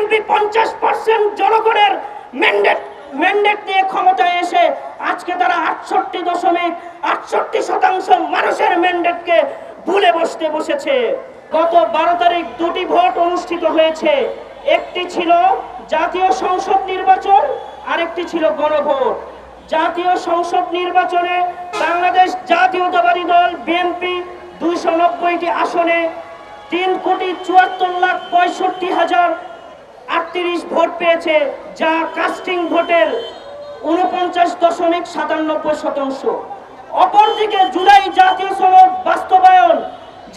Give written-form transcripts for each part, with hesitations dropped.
BNP 50% জনগণের mandate নিয়ে ক্ষমতায় এসে আজকে তারা 68.68% মানুষের ম্যান্ডেটকে ভুলে বসেছে। গত 12 তারিখ দুটি ভোট অনুষ্ঠিত হয়েছে, একটি ছিল জাতীয় সংসদ নির্বাচন, আরেকটি ছিল গণভোট। জাতীয় সংসদ নির্বাচনে বাংলাদেশ জাতীয়তাবাদী দল বিএনপি 290টি আসনে 3,74,65,038 ভোট পেয়েছে, যা কাস্টিং ভোটের 49.97%। অপরদিকে জুলাই জাতীয় সনদ বাস্তবায়ন,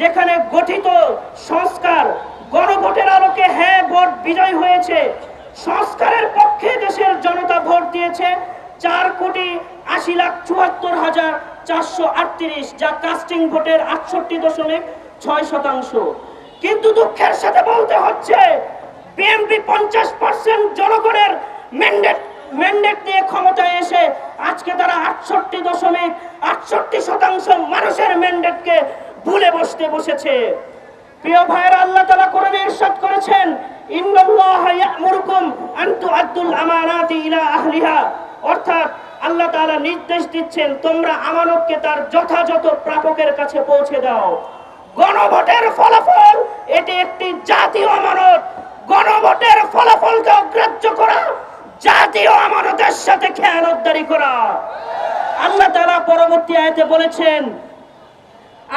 যেখানে গঠিত সংস্কার গণভোটের আলোকে হ্যাঁ ভোট বিজয় হয়েছে। সংস্কারের পক্ষে দেশের জনতা ভোট দিয়েছে 4,80,74,438, যা কাস্টিং ভোটের 68.6%। কিন্তু দুঃখের সাথে বলতে হচ্ছে বিএনপি 50% জনগণের ম্যান্ডেট নিয়ে ক্ষমতায় এসে আজকে তারা 68.68% মানুষের ম্যান্ডেটকে ভুলে বসেছে। প্রিয় ভাইয়েরা, আল্লাহ তাআলা কোরআনে ইরশাদ করেছেন, ইন্নাল্লাহা ইয়া'মুরুকুম আন তু'আদ্দুল আমানাতি ইলা আহলিহা, অর্থাৎ আল্লাহ তাআলা নির্দেশ দিচ্ছেন তোমরা আমানতকে তার যথাযথ প্রাপকের কাছে পৌঁছে দাও। গণভোটের ফলাফল এটি একটি জাতীয় আমানত। গণভোটের ফলাফলকে অগ্রাহ্য করা জাতীয় আমানতের সাথে খেয়ানতদারি করা। আল্লাহ তাআলা পরবর্তী আয়াতে বলেছেন,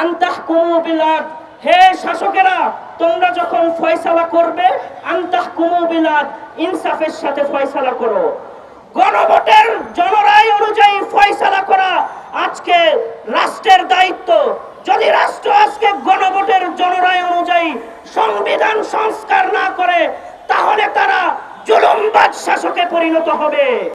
আনতাহকুমু বিল আদল, হে শাসকেরা তোমরা যখন ফয়সালা করবে আনতাহকুমু বিল আদল, ইনসাফের সাথে ফয়সালা করো। গণভোটের জনরায় অনুযায়ী ফয়সালা করা আজকে রাষ্ট্রের দায়িত্ব। যদি রাষ্ট্র আজকে গণভোটের জনরায় অনুযায়ী সংবিধান সংস্কার না করে, তাহলে তারা জুলুমবাজ শাসকে পরিণত হবে।